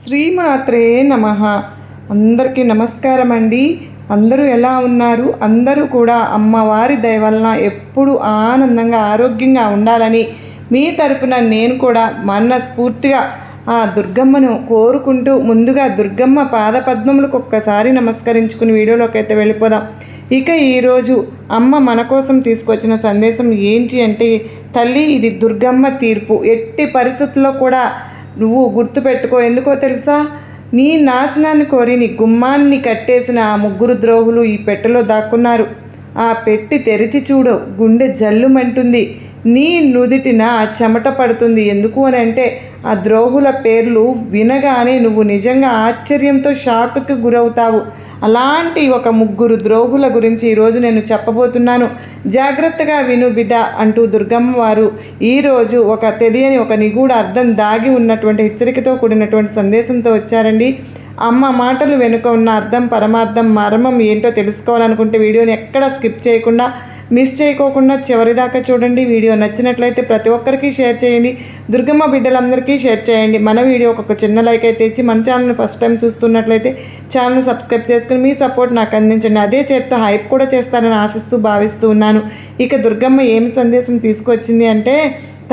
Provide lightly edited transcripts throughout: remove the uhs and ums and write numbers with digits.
శ్రీమాత్రే నమః. అందరికీ నమస్కారం అండి. అందరూ ఎలా ఉన్నారు? అందరూ కూడా అమ్మవారి దయ వలన ఎప్పుడు ఆనందంగా ఆరోగ్యంగా ఉండాలని మీ తరపున నేను కూడా మనస్ఫూర్తిగా ఆ దుర్గమ్మను కోరుకుంటూ ముందుగా దుర్గమ్మ పాదపద్మములకు ఒక్కసారి నమస్కరించుకుని వీడియోలోకి అయితే వెళ్ళిపోదాం. ఇక ఈరోజు అమ్మ మన కోసం తీసుకొచ్చిన సందేశం ఏంటి అంటే, తల్లి ఇది దుర్గమ్మ తీర్పు. ఎట్టి పరిస్థితుల్లో కూడా నువ్వు గుర్తుపెట్టుకో. ఎందుకో తెలుసా? నీ నాశనాన్ని కోరి నీ గుమ్మాన్ని కట్టేసిన ఆ ముగ్గురు ద్రోహులు ఈ పెట్టెలో దాక్కున్నారు. ఆ పెట్టి తెరిచి చూడు, గుండె జల్లుమంటుంది, నీ నుదిటిన చెమట పడుతుంది. ఎందుకు అని అంటే ఆ ద్రోహుల పేర్లు వినగానే నువ్వు నిజంగా ఆశ్చర్యంతో షాక్కి గురవుతావు. అలాంటి ఒక ముగ్గురు ద్రోహుల గురించి ఈరోజు నేను చెప్పబోతున్నాను. జాగ్రత్తగా విను బిడ్డ అంటూ దుర్గమ్మ వారు ఈరోజు ఒక తెలియని ఒక నిగూఢ అర్థం దాగి ఉన్నటువంటి హెచ్చరికతో కూడినటువంటి సందేశంతో వచ్చారండి. అమ్మ మాటలు వెనుక ఉన్న అర్థం, పరమార్థం, మర్మం ఏంటో తెలుసుకోవాలనుకుంటే వీడియోని ఎక్కడ స్కిప్ చేయకుండా మిస్ చేయకోకుండా చివరిదాకా చూడండి. వీడియో నచ్చినట్లయితే ప్రతి ఒక్కరికి షేర్ చేయండి. దుర్గమ్మ బిడ్డలందరికీ షేర్ చేయండి. మన వీడియోకి ఒక చిన్న లైక్ అయితే ఇచ్చి మన ఛానల్ని ఫస్ట్ టైం చూస్తున్నట్లయితే ఛానల్ని సబ్స్క్రైబ్ చేసుకుని మీ సపోర్ట్ నాకు అందించండి. అదే చేత్తో హైప్ కూడా చేస్తారని ఆశిస్తూ భావిస్తూ ఉన్నాను. ఇక దుర్గమ్మ ఏమి సందేశం తీసుకొచ్చింది అంటే,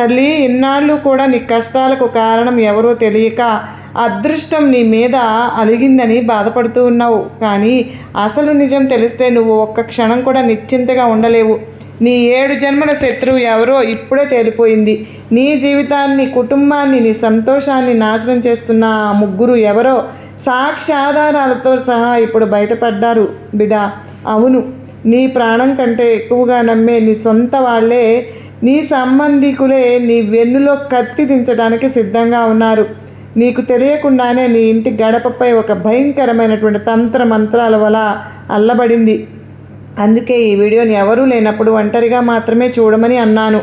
తల్లి ఇన్నాళ్ళు కూడా నీ కష్టాలకు కారణం ఎవరో తెలియక అదృష్టం నీ మీద అలిగిందని బాధపడుతూ ఉన్నావు. కానీ అసలు నిజం తెలిస్తే నువ్వు ఒక్క క్షణం కూడా నిశ్చింతగా ఉండలేవు. నీ 7 జన్మల శత్రువు ఎవరో ఇప్పుడే తేలిపోయింది. నీ జీవితాన్ని, కుటుంబాన్ని, నీ సంతోషాన్ని నాశనం చేస్తున్న ఆ ముగ్గురు ఎవరో సాక్ష్యాధారాలతో సహా ఇప్పుడు బయటపడ్డారు బిడా. అవును, నీ ప్రాణం కంటే ఎక్కువగా నమ్మే నీ సొంత వాళ్ళే, నీ సంబంధికులే నీ వెన్నులో కత్తి దించడానికి సిద్ధంగా ఉన్నారు. నీకు తెలియకుండానే నీ ఇంటి గడపపై ఒక భయంకరమైనటువంటి తంత్ర మంత్రాల వల్ల అల్లబడింది. అందుకే ఈ వీడియోని ఎవరూ లేనప్పుడు ఒంటరిగా మాత్రమే చూడమని అన్నాను.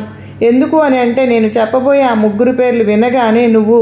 ఎందుకు అని అంటే, నేను చెప్పబోయే ఆ ముగ్గురు పేర్లు వినగానే నువ్వు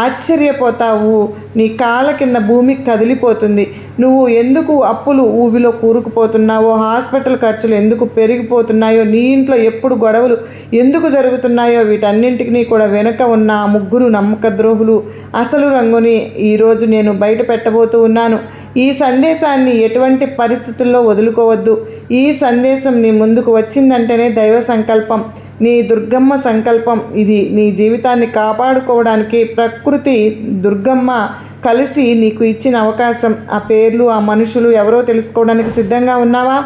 ఆశ్చర్యపోతావు. నీ కాళ్ళ కింద భూమి కదిలిపోతుంది. నువ్వు ఎందుకు అప్పులు ఊబిలో కూరుకుపోతున్నావో, హాస్పిటల్ ఖర్చులు ఎందుకు పెరిగిపోతున్నాయో, నీ ఇంట్లో ఎప్పుడు గొడవలు ఎందుకు జరుగుతున్నాయో, వీటన్నింటినీ కూడా వెనుక ఉన్న ఆ ముగ్గురు నమ్మక ద్రోహులు అసలు రంగుని ఈరోజు నేను బయట పెట్టబోతూ ఉన్నాను. ఈ సందేశాన్ని ఎటువంటి పరిస్థితుల్లో వదులుకోవద్దు. ఈ సందేశం నీ ముందుకు వచ్చిందంటేనే దైవ సంకల్పం, నీ దుర్గమ్మ సంకల్పం. ఇది నీ జీవితాన్ని కాపాడుకోవడానికి ప్రకృతి దుర్గమ్మ కలిసి నీకు ఇచ్చిన అవకాశం. ఆ పేర్లు, ఆ మనుషులు ఎవరో తెలుసుకోవడానికి సిద్ధంగా ఉన్నావా?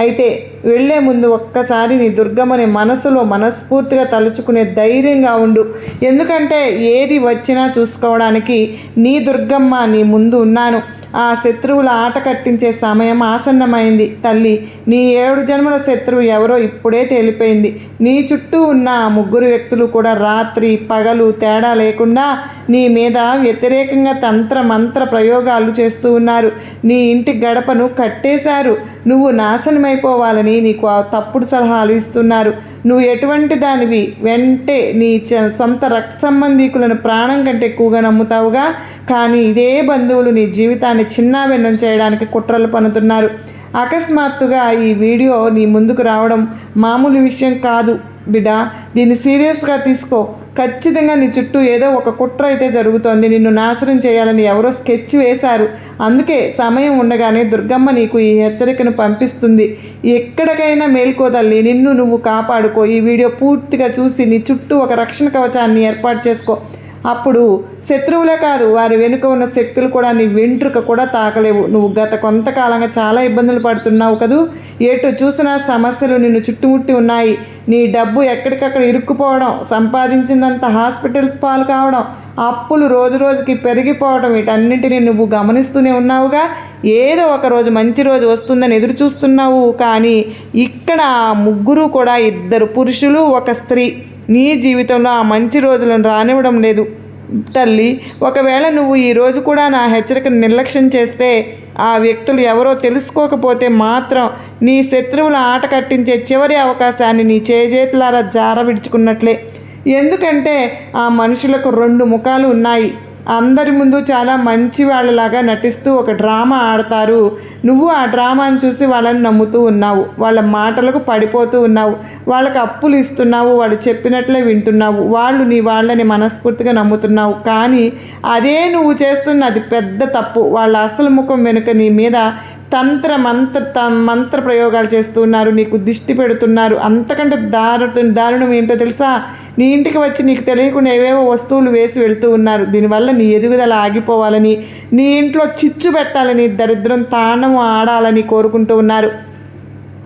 అయితే వెళ్ళే ముందు ఒక్కసారి నీ దుర్గమ్మని మనసులో మనస్ఫూర్తిగా తలుచుకునే ధైర్యంగా ఉండు. ఎందుకంటే ఏది వచ్చినా చూసుకోవడానికి నీ దుర్గమ్మ నీ ముందు ఉన్నాను. ఆ శత్రువుల ఆట కట్టించే సమయం ఆసన్నమైంది తల్లి. నీ 7 జన్మల శత్రువు ఎవరో ఇప్పుడే తేలిపోయింది. నీ చుట్టూ ఉన్న ఆ ముగ్గురు వ్యక్తులు కూడా రాత్రి పగలు తేడా లేకుండా నీ మీద వ్యతిరేకంగా తంత్ర మంత్ర ప్రయోగాలు చేస్తూ ఉన్నారు. నీ ఇంటి గడపను కట్టేశారు. నువ్వు నాశనమైపోవాలని నీకు ఆ తప్పుడు సలహాలు ఇస్తున్నారు. నువ్వు ఎటువంటి దానివి వెంటే నీ సొంత రక్త సంబంధీకులను ప్రాణం కంటే ఎక్కువగా నమ్ముతావుగా. కానీ ఇదే బంధువులు నీ జీవితాన్ని చిన్నాభిన్నం చేయడానికి కుట్రలు పన్నుతున్నారు. అకస్మాత్తుగా ఈ వీడియో నీ ముందుకు రావడం మామూలు విషయం కాదు బిడ్డా. దీన్ని సీరియస్గా తీసుకో. ఖచ్చితంగా నీ చుట్టూ ఏదో ఒక కుట్ర అయితే జరుగుతోంది. నిన్ను నాశనం చేయాలని ఎవరో స్కెచ్ వేశారు. అందుకే సమయం ఉండగానే దుర్గమ్మ నీకు ఈ హెచ్చరికను పంపిస్తుంది. ఎక్కడికైనా మేల్కోదల్లి, నిన్ను నువ్వు కాపాడుకో. ఈ వీడియో పూర్తిగా చూసి నీ చుట్టూ ఒక రక్షణ కవచాన్ని ఏర్పాటు చేసుకో. అప్పుడు శత్రువులే కాదు, వారి వెనుక ఉన్న శక్తులు కూడా నీ వెంట్రుక కూడా తాకలేవు. నువ్వు గత కొంతకాలంగా చాలా ఇబ్బందులు పడుతున్నావు కదూ. ఎటు చూసినా సమస్యలు నిన్ను చుట్టుముట్టి ఉన్నాయి. నీ డబ్బు ఎక్కడికక్కడ ఇరుక్కుపోవడం, సంపాదించిందంత హాస్పిటల్స్ పాలు కావడం, అప్పులు రోజు రోజుకి పెరిగిపోవడం, వీటన్నింటినీ నువ్వు గమనిస్తూనే ఉన్నావుగా. ఏదో ఒక రోజు మంచి రోజు వస్తుందని ఎదురు చూస్తున్నావు. కానీ ఇక్కడ ముగ్గురు కూడా 2 పురుషులు 1 స్త్రీ నీ జీవితంలో ఆ మంచి రోజులను రానివ్వడం లేదు తల్లి. ఒకవేళ నువ్వు ఈరోజు కూడా నా హెచ్చరికను నిర్లక్ష్యం చేస్తే, ఆ వ్యక్తులు ఎవరో తెలుసుకోకపోతే మాత్రం నీ శత్రువుల ఆట కట్టించే చివరి అవకాశాన్ని నీ చేజేతులారా జార విడుచుకున్నట్లే. ఎందుకంటే ఆ మనుషులకు 2 ముఖాలు ఉన్నాయి. అందరి ముందు చాలా మంచి వాళ్ళలాగా నటిస్తూ ఒక డ్రామా ఆడతారు. నువ్వు ఆ డ్రామాను చూసి వాళ్ళని నమ్ముతూ ఉన్నావు, వాళ్ళ మాటలకు పడిపోతూ ఉన్నావు, వాళ్ళకి అప్పులు ఇస్తున్నావు, వాళ్ళు చెప్పినట్లే వింటున్నావు, వాళ్ళు నీ వాళ్ళని మనస్ఫూర్తిగా నమ్ముతున్నావు. కానీ అదే నువ్వు చేస్తున్నది పెద్ద తప్పు. వాళ్ళ అసలు ముఖం వెనుక నీ మీద మంత్ర ప్రయోగాలు చేస్తున్నారు, నీకు దిష్టి పెడుతున్నారు. అంతకంటే దారుణం ఏంటో తెలుసా? నీ ఇంటికి వచ్చి నీకు తెలియకుండా ఏవేవో వస్తువులు వేసి వెళ్తూ ఉన్నారు. దీనివల్ల నీ ఎదుగుదల ఆగిపోవాలని, నీ ఇంట్లో చిచ్చు పెట్టాలని, దరిద్రం తాండవం ఆడాలని కోరుకుంటూ ఉన్నారు.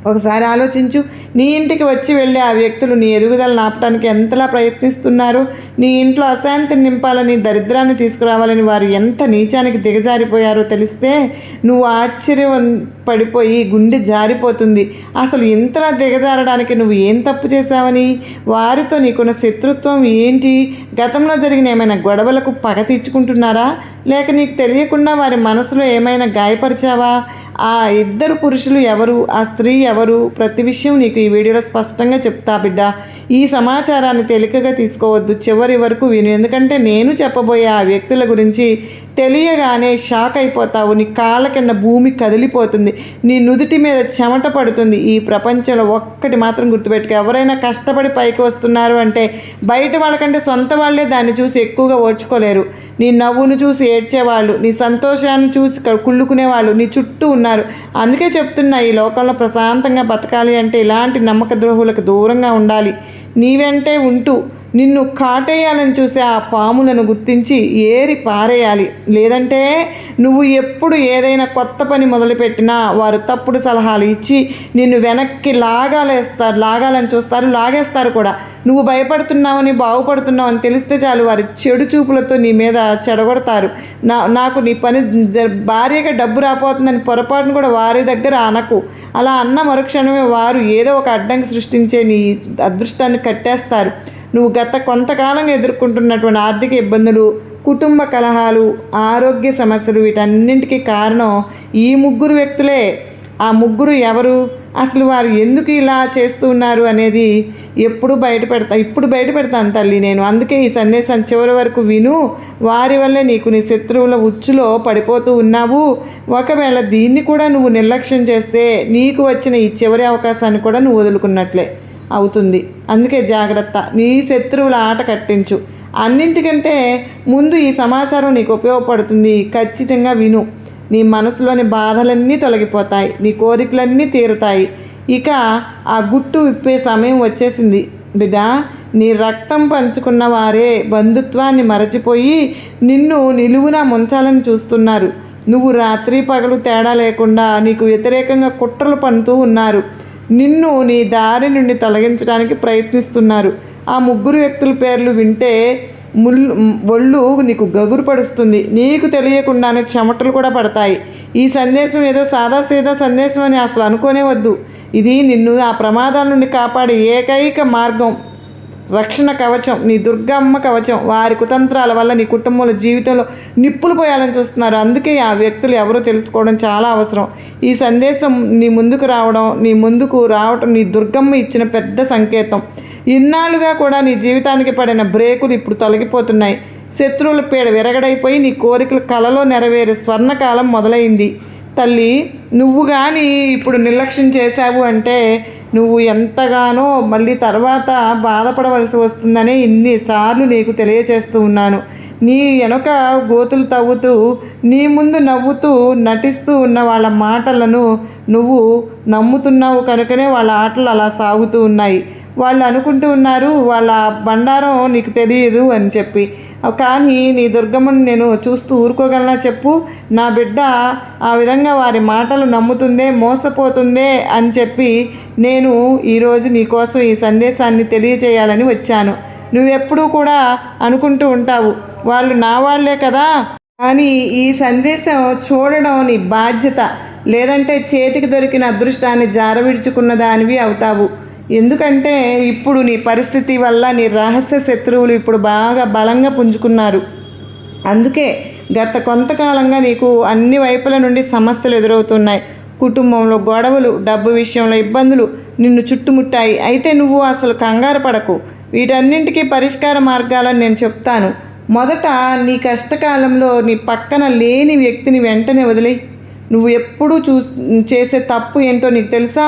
ఒకసారి ఆలోచించు. నీ ఇంటికి వచ్చి వెళ్ళే ఆ వ్యక్తులు నీ ఎదుగుదలను ఆపడానికి ఎంతలా ప్రయత్నిస్తున్నారు. నీ ఇంట్లో అశాంతిని నింపాలని, దరిద్రాన్ని తీసుకురావాలని వారు ఎంత నీచానికి దిగజారిపోయారో తెలిస్తే నువ్వు పడిపోయి గుండె జారిపోతుంది. అసలు ఇంతలా దిగజారడానికి నువ్వు ఏం తప్పు చేశావని? వారితో నీకున్న శత్రుత్వం ఏంటి? గతంలో జరిగిన ఏమైనా గొడవలకు పగ తీర్చుకుంటున్నారా? లేక నీకు తెలియకుండా వారి మనసులో ఏమైనా గాయపరిచావా? ఆ ఇద్దరు పురుషులు ఎవరు, ఆ స్త్రీ ఎవరు, ప్రతి విషయం నీకు ఈ వీడియోలో స్పష్టంగా చెప్తా బిడ్డ. ఈ సమాచారాన్ని తేలికగా తీసుకోవద్దు, చివరి వరకు విను. ఎందుకంటే నేను చెప్పబోయే ఆ వ్యక్తుల గురించి తెలియగానే షాక్ అయిపోతావు. నీ కాళ్ళ కింద భూమి కదిలిపోతుంది, నీ నుదుటి మీద చెమట పడుతుంది. ఈ ప్రపంచంలో ఒక్కటి మాత్రం గుర్తుపెట్టుకో, ఎవరైనా కష్టపడి పైకి వస్తున్నారు అంటే బయట వాళ్ళకంటే సొంత వాళ్ళే దాన్ని చూసి ఎక్కువగా ఓర్చుకోలేరు. నీ నవ్వును చూసి ఏడ్చేవాళ్ళు, నీ సంతోషాన్ని చూసి కుళ్ళుకునేవాళ్ళు నీ చుట్టూ ఉన్నారు. అందుకే చెప్తున్నా, ఈ లోకంలో ప్రశాంతంగా బతకాలి అంటే ఇలాంటి నమ్మక ద్రోహులకు దూరంగా ఉండాలి. నీ వెంటే ఉంటూ నిన్ను కాటేయాలని చూసే ఆ పాములను గుర్తించి ఏరి పారేయాలి. లేదంటే నువ్వు ఎప్పుడు ఏదైనా కొత్త పని మొదలుపెట్టినా వారు తప్పుడు సలహాలు ఇచ్చి నిన్ను వెనక్కి లాగాలని చూస్తారు, లాగేస్తారు కూడా. నువ్వు భయపడుతున్నావని, బాగుపడుతున్నావని తెలిస్తే చాలు వారి చెడు చూపులతో నీ మీద చెడగొడతారు. నాకు నీ పని భార్యగా డబ్బు రాపోతుందని పొరపాటును కూడా వారి దగ్గర అనకు. అలా అన్న మరుక్షణమే వారు ఏదో ఒక అడ్డంకి సృష్టించే నీ అదృష్టాన్ని కట్టేస్తారు. నువ్వు గత కొంతకాలంగా ఎదుర్కొంటున్నటువంటి ఆర్థిక ఇబ్బందులు, కుటుంబ కలహాలు, ఆరోగ్య సమస్యలు, వీటన్నింటికీ కారణం ఈ ముగ్గురు వ్యక్తులే. ఆ ముగ్గురు ఎవరు, అసలు వారు ఎందుకు ఇలా చేస్తూ ఉన్నారు అనేది ఇప్పుడు బయట పెడతాను తల్లి నేను. అందుకే ఈ సందేశాన్ని చివరి వరకు విను. వారి వల్లే నీకు నీ శత్రువుల ఉచ్చులో పడిపోతూ ఉన్నావు. ఒకవేళ దీన్ని కూడా నువ్వు నిర్లక్ష్యం చేస్తే నీకు వచ్చిన ఈ చివరి అవకాశాన్ని కూడా నువ్వు వదులుకున్నట్లే అవుతుంది. అందుకే జాగ్రత్త, నీ శత్రువుల ఆట కట్టించు. అన్నింటికంటే ముందు ఈ సమాచారం నీకు ఉపయోగపడుతుంది. ఖచ్చితంగా విను. నీ మనసులోని బాధలన్నీ తొలగిపోతాయి, నీ కోరికలన్నీ తీరుతాయి. ఇక ఆ గుట్టు విప్పే సమయం వచ్చేసింది బిడ్డ. నీ రక్తం పంచుకున్న వారే బంధుత్వాన్ని మరచిపోయి నిన్ను నిలువునా ముంచాలని చూస్తున్నారు. నువ్వు రాత్రి పగలు తేడా లేకుండా నీకు వ్యతిరేకంగా కుట్రలు పన్నుతూ ఉన్నారు. నిన్ను నీ దారి నుండి తొలగించడానికి ప్రయత్నిస్తున్నారు. ఆ ముగ్గురు వ్యక్తుల పేర్లు వింటే ఒళ్ళు నీకు గగురు పడుస్తుంది. నీకు తెలియకుండానే చెమటలు కూడా పడతాయి. ఈ సందేశం ఏదో సాదాసీదా సందేశం అని అసలు అనుకోనే వద్దు. ఇది నిన్ను ఆ ప్రమాదాల నుండి కాపాడే ఏకైక మార్గం, రక్షణ కవచం, నీ దుర్గమ్మ కవచం. వారి కుతంత్రాల వల్ల నీ కుటుంబంలో జీవితంలో నిప్పులు పోయాలని చూస్తున్నారు. అందుకే ఆ వ్యక్తులు ఎవరో తెలుసుకోవడం చాలా అవసరం. ఈ సందేశం నీ ముందుకు రావటం నీ దుర్గమ్మ ఇచ్చిన పెద్ద సంకేతం. ఇన్నాళ్ళుగా కూడా నీ జీవితానికి పడిన బ్రేకులు ఇప్పుడు తొలగిపోతున్నాయి. శత్రువుల పీడ విరగడైపోయి నీ కోరికలు కలలో నెరవేరే స్వర్ణకాలం మొదలైంది. తల్లి, నువ్వు కానీ ఇప్పుడు నిర్లక్ష్యం చేశావు అంటే నువ్వు ఎంతగానో మళ్ళీ తర్వాత బాధపడవలసి వస్తుందని ఇన్నిసార్లు నీకు తెలియచేస్తూ ఉన్నాను. నీ వెనుక గోతులు తవ్వుతూ నీ ముందు నవ్వుతూ నటిస్తూ ఉన్న వాళ్ళ మాటలను నువ్వు నమ్ముతున్నావు కనుకనే వాళ్ళ ఆటలు అలా సాగుతూ ఉన్నాయి. వాళ్ళు అనుకుంటూ ఉన్నారు వాళ్ళ బండారం నీకు తెలియదు అని చెప్పి. కానీ నీ దుర్గమ్మని నేను చూస్తూ ఊరుకోగలనా చెప్పు? నా బిడ్డ ఆ విధంగా వారి మాటలు నమ్ముతుందే, మోసపోతుందే అని చెప్పి నేను ఈరోజు నీకోసం ఈ సందేశాన్ని తెలియచేయాలని వచ్చాను. నువ్వెప్పుడూ కూడా అనుకుంటూ ఉంటావు వాళ్ళు నా వాళ్ళే కదా, కానీ ఈ సందేశం చూడడం నీ బాధ్యత. లేదంటే చేతికి దొరికిన అదృష్టాన్ని జారవిడుచుకున్న దానివి అవుతావు. ఎందుకంటే ఇప్పుడు నీ పరిస్థితి వల్ల నీ రహస్య శత్రువులు ఇప్పుడు బాగా బలంగా పుంజుకున్నారు. అందుకే గత కొంతకాలంగా నీకు అన్ని వైపుల నుండి సమస్యలు ఎదురవుతున్నాయి. కుటుంబంలో గొడవలు, డబ్బు విషయంలో ఇబ్బందులు నిన్ను చుట్టుముట్టాయి. అయితే నువ్వు అసలు కంగారు పడకు, వీటన్నింటికీ పరిష్కార మార్గాలను నేను చెప్తాను. మొదట నీ కష్టకాలంలో నీ పక్కన లేని వ్యక్తిని వెంటనే వదిలేయి. నువ్వు ఎప్పుడూ చేసే తప్పు ఏంటో నీకు తెలుసా?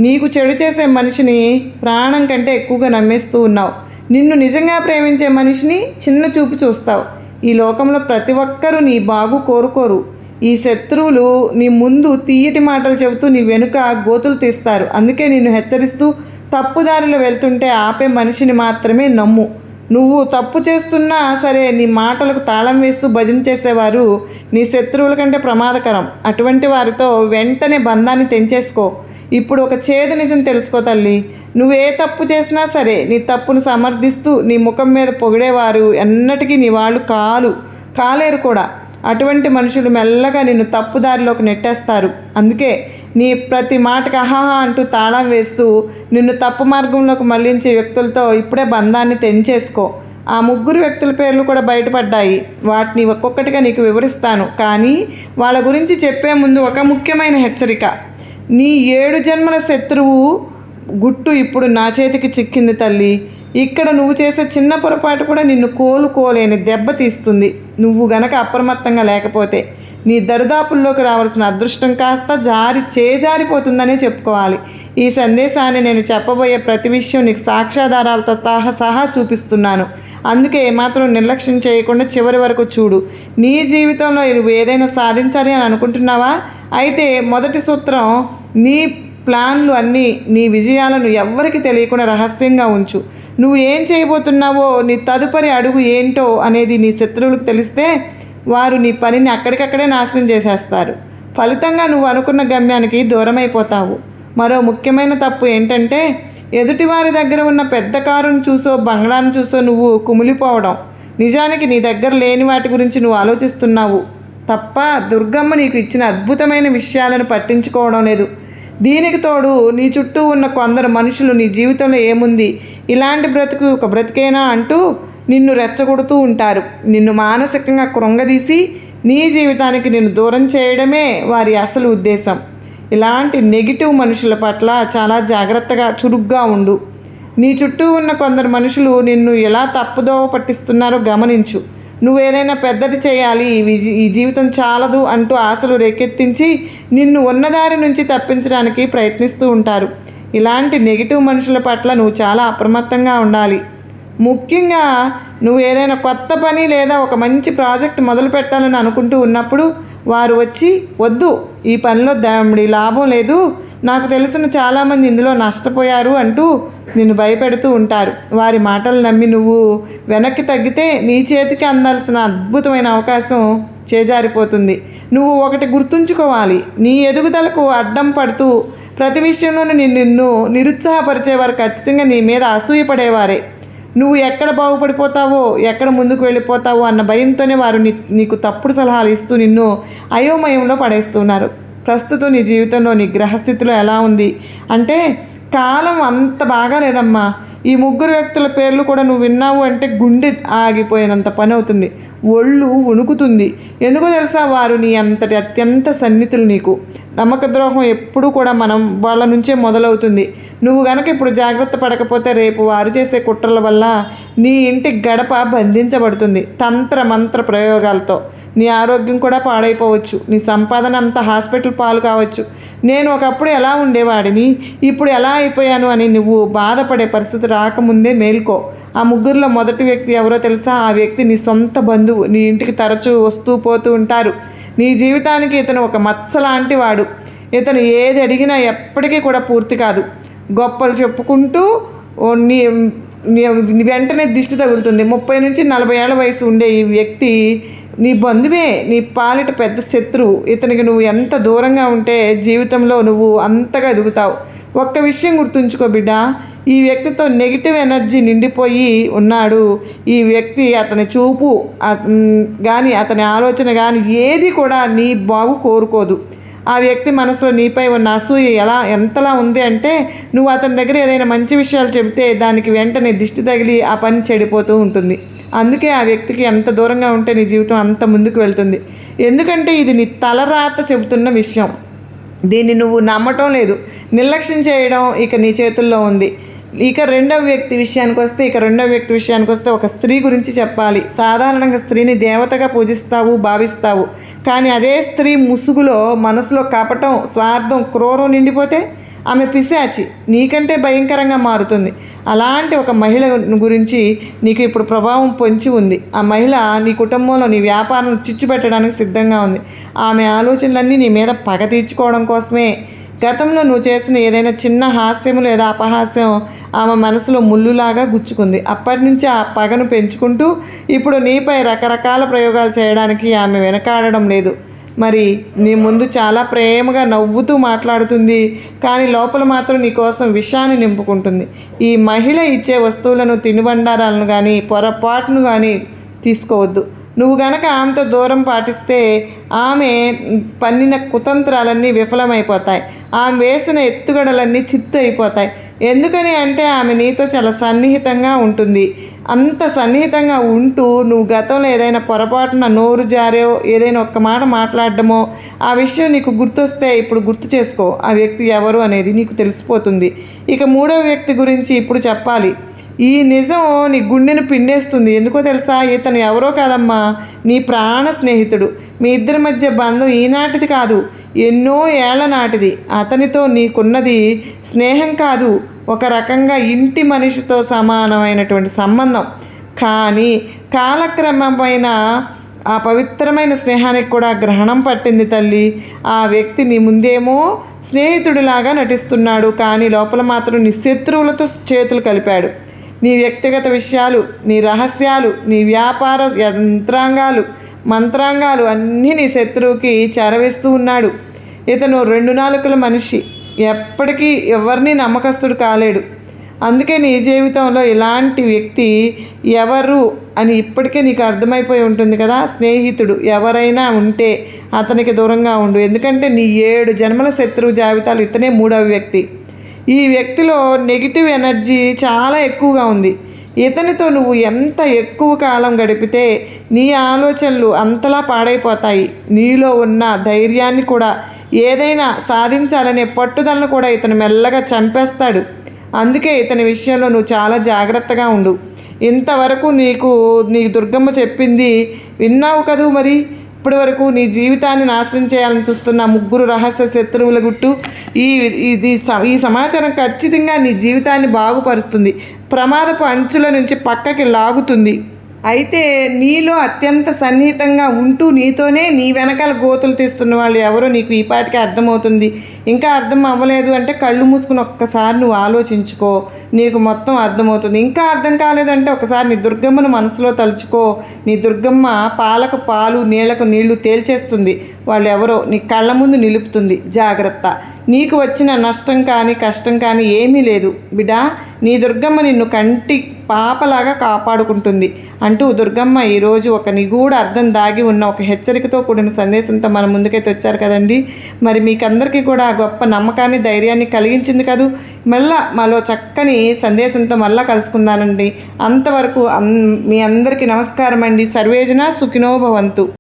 నీకు చెడు చేసే మనిషిని ప్రాణం కంటే ఎక్కువగా నమ్మేస్తూ ఉన్నావు. నిన్ను నిజంగా ప్రేమించే మనిషిని చిన్న చూపు చూస్తావు. ఈ లోకంలో ప్రతి ఒక్కరూ నీ బాగు కోరుకోరు. ఈ శత్రువులు నీ ముందు తీయటి మాటలు చెబుతూ నీ వెనుక గోతులు తీస్తారు. అందుకే నిన్ను హెచ్చరిస్తూ తప్పుదారిలో వెళ్తుంటే ఆపే మనిషిని మాత్రమే నమ్ము. నువ్వు తప్పు చేస్తున్నా సరే నీ మాటలకు తాళం వేస్తూ భజన చేసేవారు నీ శత్రువుల కంటే ప్రమాదకరం. అటువంటి వారితో వెంటనే బంధాన్ని తెంచేసుకో. ఇప్పుడు ఒక చేదు నిజం తెలుసుకో తల్లి. నువ్వు ఏ తప్పు చేసినా సరే నీ తప్పును సమర్థిస్తూ నీ ముఖం మీద పొగిడేవారు ఎన్నటికీ నీ వాళ్ళు కాలేరు కూడా. అటువంటి మనుషులు మెల్లగా నిన్ను తప్పుదారిలోకి నెట్టేస్తారు. అందుకే నీ ప్రతి మాటకు అహాహా అంటూ తాళం వేస్తూ నిన్ను తప్పు మార్గంలోకి మళ్లించే వ్యక్తులతో ఇప్పుడే బంధాన్ని తెంచేసుకో. ఆ 3 వ్యక్తుల పేర్లు కూడా బయటపడ్డాయి. వాటిని ఒక్కొక్కటిగా నీకు వివరిస్తాను. కానీ వాళ్ళ గురించి చెప్పే ముందు ఒక ముఖ్యమైన హెచ్చరిక. నీ 7 జన్మల శత్రువు గుట్టు ఇప్పుడు నా చేతికి చిక్కింది తల్లి. ఇక్కడ నువ్వు చేసే చిన్న పొరపాటు కూడా నిన్ను కోలుకోలేని దెబ్బ తీస్తుంది. నువ్వు గనక అప్రమత్తంగా లేకపోతే నీ దరిదాపుల్లోకి రావాల్సిన అదృష్టం కాస్త చేజారిపోతుందనే చెప్పుకోవాలి. ఈ సందేశాన్ని నేను చెప్పబోయే ప్రతి విషయం నీకు సాక్ష్యాధారాలతో సహా చూపిస్తున్నాను. అందుకే ఏమాత్రం నిర్లక్ష్యం చేయకుండా చివరి వరకు చూడు. నీ జీవితంలో నువ్వు ఏదైనా సాధించాలి అని అనుకుంటున్నావా? అయితే మొదటి సూత్రం, నీ ప్లాన్లు అన్నీ, నీ విజయాలను ఎవ్వరికి తెలియకుండా రహస్యంగా ఉంచు. నువ్వు ఏం చేయబోతున్నావో, నీ తదుపరి అడుగు ఏంటో అనేది నీ శత్రువులకు తెలిస్తే వారు నీ పనిని అక్కడికక్కడే నాశనం చేసేస్తారు. ఫలితంగా నువ్వు అనుకున్న గమ్యానికి దూరమైపోతావు. మరో ముఖ్యమైన తప్పు ఏంటంటే, ఎదుటివారి దగ్గర ఉన్న పెద్ద కారును చూసో బంగ్లాను చూసో నువ్వు కుమిలిపోవడం. నిజానికి నీ దగ్గర లేని వాటి గురించి నువ్వు ఆలోచిస్తున్నావు తప్ప దుర్గమ్మ నీకు ఇచ్చిన అద్భుతమైన విషయాలను పట్టించుకోవడం లేదు. దీనికి తోడు నీ చుట్టూ ఉన్న కొందరు మనుషులు నీ జీవితంలో ఏముంది, ఇలాంటి బ్రతుకు ఒక బ్రతికేనా అంటూ నిన్ను రెచ్చగొడుతూ ఉంటారు. నిన్ను మానసికంగా కృంగదీసి నీ జీవితానికి నిన్ను దూరం చేయడమే వారి అసలు ఉద్దేశం. ఇలాంటి నెగిటివ్ మనుషుల పట్ల చాలా జాగ్రత్తగా చురుగ్గా ఉండు. నీ చుట్టూ ఉన్న కొందరు మనుషులు నిన్ను ఎలా తప్పుదోవ పట్టిస్తున్నారో గమనించు. నువ్వేదైనా పెద్దది చేయాలి, ఈ జీవితం చాలదు అంటూ ఆశలు రేకెత్తించి నిన్ను ఉన్నదారి నుంచి తప్పించడానికి ప్రయత్నిస్తూ ఉంటారు. ఇలాంటి నెగిటివ్ మనుషుల పట్ల నువ్వు చాలా అప్రమత్తంగా ఉండాలి. ముఖ్యంగా నువ్వు ఏదైనా కొత్త పని లేదా ఒక మంచి ప్రాజెక్ట్ మొదలు పెట్టాలని అనుకుంటూ ఉన్నప్పుడు వారు వచ్చి, వద్దు, ఈ పనిలో లాభం లేదు, నాకు తెలిసిన చాలామంది ఇందులో నష్టపోయారు అంటూ నిన్ను భయపెడుతూ ఉంటారు. వారి మాటలు నమ్మి నువ్వు వెనక్కి తగ్గితే నీ చేతికి అందాల్సిన అద్భుతమైన అవకాశం చేజారిపోతుంది. నువ్వు ఒకటి గుర్తుంచుకోవాలి, నీ ఎదుగుదలకు అడ్డం పడుతూ ప్రతి విషయంలోనూ నిన్ను నిరుత్సాహపరిచేవారు ఖచ్చితంగా నీ మీద అసూయపడేవారే. నువ్వు ఎక్కడ బాగుపడిపోతావో, ఎక్కడ ముందుకు వెళ్ళిపోతావో అన్న భయంతోనే వారు నీకు తప్పుడు సలహాలు ఇస్తూ నిన్ను అయోమయంలో పడేస్తున్నారు. ప్రస్తుతం నీ జీవితంలో నీ గ్రహస్థితిలో ఎలా ఉంది అంటే, కాలం అంత బాగా లేదమ్మా. ఈ 3 వ్యక్తుల పేర్లు కూడా నువ్వు విన్నావు అంటే గుండె ఆగిపోయినంత పని అవుతుంది, ఒళ్ళు వణుకుతుంది. ఎందుకో తెలుసా? వారు నీ అంతటి అత్యంత సన్నిహితులు. నీకు నమ్మక ద్రోహం ఎప్పుడూ కూడా వాళ్ళ నుంచే మొదలవుతుంది. నువ్వు గనక ఇప్పుడు జాగ్రత్త పడకపోతే రేపు వారు చేసే కుట్రల వల్ల నీ ఇంటి గడప బంధించబడుతుంది. తంత్ర మంత్ర ప్రయోగాలతో నీ ఆరోగ్యం కూడా పాడైపోవచ్చు. నీ సంపాదన అంతా హాస్పిటల్ పాలు కావచ్చు. నేను ఒకప్పుడు ఎలా ఉండేవాడిని, ఇప్పుడు ఎలా అయిపోయాను అని నువ్వు బాధపడే పరిస్థితి రాకముందే మేల్కో. ఆ 3లో మొదటి వ్యక్తి ఎవరో తెలుసా? ఆ వ్యక్తి నీ సొంత బంధువు. నీ ఇంటికి తరచూ వస్తూ పోతూ ఉంటారు. నీ జీవితానికి ఇతను ఒక మచ్చ లాంటి వాడు. ఇతను ఏది అడిగినా ఎప్పటికీ కూడా పూర్తి కాదు. గొప్పలు చెప్పుకుంటూ నీ వెంటనే దిష్టి తగులుతుంది. 30 నుంచి 40 ఏళ్ల వయసు ఉండే ఈ వ్యక్తి నీ బంధువే, నీ పాలిట పెద్ద శత్రువు. ఇతనికి నువ్వు ఎంత దూరంగా ఉంటే జీవితంలో నువ్వు అంతగా ఎదుగుతావు. ఒక్క విషయం గుర్తుంచుకో బిడ్డ, ఈ వ్యక్తితో నెగిటివ్ ఎనర్జీ నిండిపోయి ఉన్నాడు. ఈ వ్యక్తి, అతని చూపు కానీ అతని ఆలోచన కానీ ఏది కూడా నీ బాగు కోరుకోదు. ఆ వ్యక్తి మనసులో నీపై ఉన్న అసూయ ఎంతలా ఉంది అంటే, నువ్వు అతని దగ్గర ఏదైనా మంచి విషయాలు చెబితే దానికి వెంటనే దిష్టి తగిలి ఆ పని చెడిపోతూ ఉంటుంది. అందుకే ఆ వ్యక్తికి ఎంత దూరంగా ఉంటే నీ జీవితం అంత ముందుకు వెళ్తుంది. ఎందుకంటే ఇది నీ తలరాత చెబుతున్న విషయం. దీన్ని నువ్వు నమ్మటం లేదు, నిర్లక్ష్యం చేయడం ఇక నీ చేతుల్లో ఉంది. ఇక రెండవ వ్యక్తి విషయానికి వస్తే ఒక స్త్రీ గురించి చెప్పాలి. సాధారణంగా స్త్రీని దేవతగా పూజిస్తావు, భావిస్తావు. కానీ అదే స్త్రీ ముసుగులో మనసులో కపటం, స్వార్థం, క్రూరం నిండిపోతే ఆమె పిశాచి, నీకంటే భయంకరంగా మారుతుంది. అలాంటి ఒక మహిళ గురించి నీకు ఇప్పుడు ప్రభావం పొంచి ఉంది. ఆ మహిళ నీ కుటుంబంలో నీ వ్యాపారం చిచ్చు పెట్టడానికి సిద్ధంగా ఉంది. ఆమె ఆలోచనలన్నీ నీ మీద పగ తీర్చుకోవడం కోసమే. గతంలో నువ్వు చేసిన ఏదైనా చిన్న హాస్యం లేదా అపహాస్యం ఆమె మనసులో ముళ్ళులాగా గుచ్చుకుంది. అప్పటి నుంచి ఆ పగను పెంచుకుంటూ ఇప్పుడు నీపై రకరకాల ప్రయోగాలు చేయడానికి ఆమె వెనకాడడం లేదు. మరి నీ ముందు చాలా ప్రేమగా నవ్వుతూ మాట్లాడుతుంది, కానీ లోపల మాత్రం నీ కోసం విషాన్ని నింపుకుంటుంది. ఈ మహిళ ఇచ్చే వస్తువులను, తినుబండారాలను కానీ పొరపాటును కానీ తీసుకోవద్దు. నువ్వు గనక ఆమెతో దూరం పాటిస్తే ఆమె పన్నిన కుతంత్రాలన్నీ విఫలమైపోతాయి. ఆమె వేసిన ఎత్తుగడలన్నీ చిత్తు అయిపోతాయి. ఎందుకని అంటే ఆమె నీతో చాలా సన్నిహితంగా ఉంటుంది. అంత సన్నిహితంగా ఉంటూ నువ్వు గతంలో ఏదైనా పొరపాటున నోరు జారో, ఏదైనా ఒక్క మాట మాట్లాడడమో, ఆ విషయం నీకు గుర్తొస్తే ఇప్పుడు గుర్తు చేసుకో. ఆ వ్యక్తి ఎవరు అనేది నీకు తెలిసిపోతుంది. ఇక మూడవ వ్యక్తి గురించి ఇప్పుడు చెప్పాలి. ఈ నిజం నీ గుండెను పిండేస్తుంది. ఎందుకో తెలుసా? ఇతను ఎవరో కాదమ్మా, నీ ప్రాణ స్నేహితుడు. మీ ఇద్దరి మధ్య బంధం ఈనాటిది కాదు, ఎన్నో ఏళ్ల నాటిది. అతనితో నీకున్నది స్నేహం కాదు, ఒక రకంగా ఇంటి మనిషితో సమానమైనటువంటి సంబంధం. కానీ కాలక్రమమైన ఆ పవిత్రమైన స్నేహానికి కూడా గ్రహణం పట్టింది తల్లి. ఆ వ్యక్తి నీ ముందేమో స్నేహితుడిలాగా నటిస్తున్నాడు, కానీ లోపల మాత్రం నీ శత్రువులతో చేతులు కలిపాడు. నీ వ్యక్తిగత విషయాలు, నీ రహస్యాలు, నీ వ్యాపార మంత్రాంగాలు అన్నీ నీ శత్రువుకి చేరవేస్తూ ఉన్నాడు. ఇతను 2 నాలుకల మనిషి, ఎప్పటికీ ఎవరిని నమ్మకస్తుడు కాలేడు. అందుకే నీ జీవితంలో ఇలాంటి వ్యక్తి ఎవరు అని ఇప్పటికే నీకు అర్థమైపోయి ఉంటుంది కదా. స్నేహితుడు ఎవరైనా ఉంటే అతనికి దూరంగా ఉండు. ఎందుకంటే నీ 7 జన్మల శత్రువు జాబితాలు ఇతనే మూడవ వ్యక్తి. ఈ వ్యక్తిలో నెగిటివ్ ఎనర్జీ చాలా ఎక్కువగా ఉంది. ఇతనితో నువ్వు ఎంత ఎక్కువ కాలం గడిపితే నీ ఆలోచనలు అంతలా పాడైపోతాయి. నీలో ఉన్న ధైర్యాన్ని కూడా, ఏదైనా సాధించాలనే పట్టుదలను కూడా ఇతను మెల్లగా చంపేస్తాడు. అందుకే ఇతని విషయంలో నువ్వు చాలా జాగ్రత్తగా ఉండు. ఇంతవరకు నీ దుర్గమ్మ చెప్పింది విన్నావు కదూ. మరి ఇప్పటి వరకు నీ జీవితాన్ని నాశనం చేయాలని చూస్తున్న 3 రహస్య శత్రువుల గుట్టు ఈ సమాచారం ఖచ్చితంగా నీ జీవితాన్ని బాగుపరుస్తుంది, ప్రమాదపు అంచుల నుంచి పక్కకి లాగుతుంది. అయితే నీలో అత్యంత సన్నిహితంగా ఉంటూ నీతోనే నీ వెనకాల గోతులు తీస్తున్న వాళ్ళు ఎవరో నీకు ఈ పాటికి అర్థమవుతుంది. ఇంకా అర్థం అవ్వలేదు అంటే కళ్ళు మూసుకుని ఒక్కసారి నువ్వు ఆలోచించుకో, నీకు మొత్తం అర్థమవుతుంది. ఇంకా అర్థం కాలేదంటే ఒకసారి నీ దుర్గమ్మను మనసులో తలుచుకో. నీ దుర్గమ్మ పాలకు పాలు, నీళ్లకు నీళ్లు తేల్చేస్తుంది. వాళ్ళు ఎవరో నీ కళ్ళ ముందు నిలుపుతుంది. జాగ్రత్త. నీకు వచ్చిన నష్టం కానీ కష్టం కానీ ఏమీ లేదు బిడ్డా. నీ దుర్గమ్మ నిన్ను కంటి పాపలాగా కాపాడుకుంటుంది అంటూ దుర్గమ్మ ఈరోజు ఒక నిగూఢ అర్థం దాగి ఉన్న ఒక హెచ్చరికతో కూడిన సందేశంతో మన ముందుకైతే వచ్చారు కదండి. మరి మీకందరికీ కూడా గొప్ప నమ్మకాన్ని, ధైర్యాన్ని కలిగించింది కదూ. మళ్ళా మాలో చక్కని సందేశంతో మళ్ళా కలుసుకుందానండి. అంతవరకు మీ అందరికీ నమస్కారం అండి. సర్వేజన సుఖినో భవంతు.